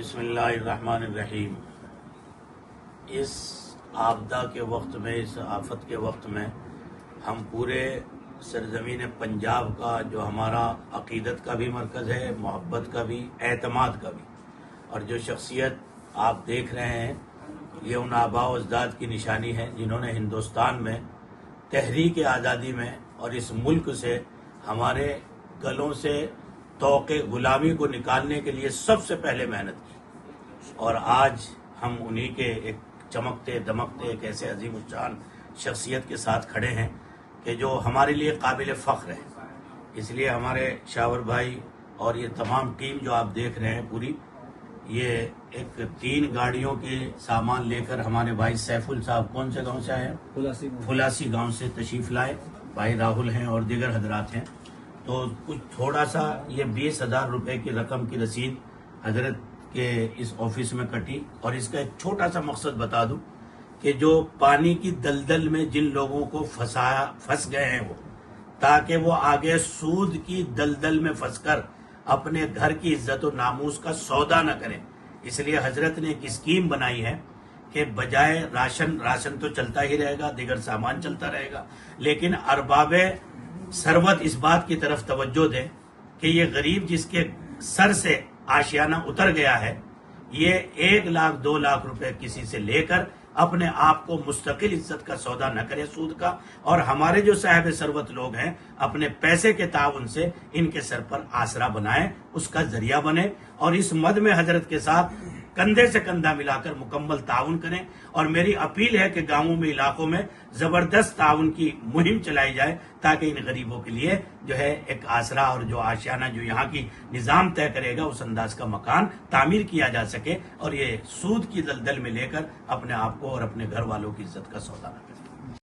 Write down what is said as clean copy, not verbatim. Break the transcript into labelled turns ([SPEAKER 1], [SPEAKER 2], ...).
[SPEAKER 1] बिस्मिल्लाहिर्रहमानिर्रहीम। इस आपदा के वक्त में, इस आफत के वक्त में हम पूरे सरजमीन पंजाब का जो हमारा अकीदत का भी मरकज़ है, मोहब्बत का भी, एतमाद का भी, और जो शख्सियत आप देख रहे हैं, ये उन आबा व अजदाद की निशानी है जिन्होंने हिंदुस्तान में तहरीक आज़ादी में और इस मुल्क से हमारे गलों से तौक़े गुलामी को निकालने के लिए सबसे पहले मेहनत की। और आज हम उन्हीं के एक चमकते दमकते एक ऐसे अजीम उच्चान शख्सियत के साथ खड़े हैं कि जो हमारे लिए काबिल फ़ख्र है। इसलिए हमारे शावर भाई और ये तमाम टीम जो आप देख रहे हैं पूरी, ये एक 3 गाड़ियों के सामान लेकर हमारे भाई सैफुल साहब कौन से गांव से आए हैं? फुलासी गांव से तशरीफ़ लाए। भाई राहुल हैं और दीगर हजरात हैं। तो कुछ थोड़ा सा ये 20,000 रुपए की रकम की रसीद हजरत के इस ऑफिस में कटी। और इसका एक छोटा सा मकसद बता दूं कि जो पानी की दलदल में जिन लोगों को फंस गए हैं वो, ताकि वो आगे सूद की दलदल में फंसकर अपने घर की इज्जत और नामूस का सौदा न करें, इसलिए हजरत ने एक स्कीम बनाई है कि बजाय राशन तो चलता ही रहेगा, दीगर सामान चलता रहेगा, लेकिन अरबाबे सरवत इस बात की तरफ तवज्जो दें कि ये गरीब जिसके सर से आशियाना उतर गया है, ये 1 लाख 2 लाख रुपए किसी से लेकर अपने आप को मुस्तकिल इज्जत का सौदा न करे सूद का, और हमारे जो साहिब सरवत लोग हैं अपने पैसे के ताउन से इनके सर पर आसरा बनाए, उसका जरिया बने, और इस मद में हजरत के साथ कंधे से कंधा मिलाकर मुकम्मल ताउन करें। और मेरी अपील है कि गांवों में, इलाकों में जबरदस्त ताउन की मुहिम चलाई जाए, ताकि इन गरीबों के लिए जो है एक आसरा और जो आशियाना जो यहाँ की निज़ाम तय करेगा उस अंदाज का मकान तामीर किया जा सके, और ये सूद की दलदल में लेकर अपने आप को और अपने घर वालों की इज्जत का सौदा न करें।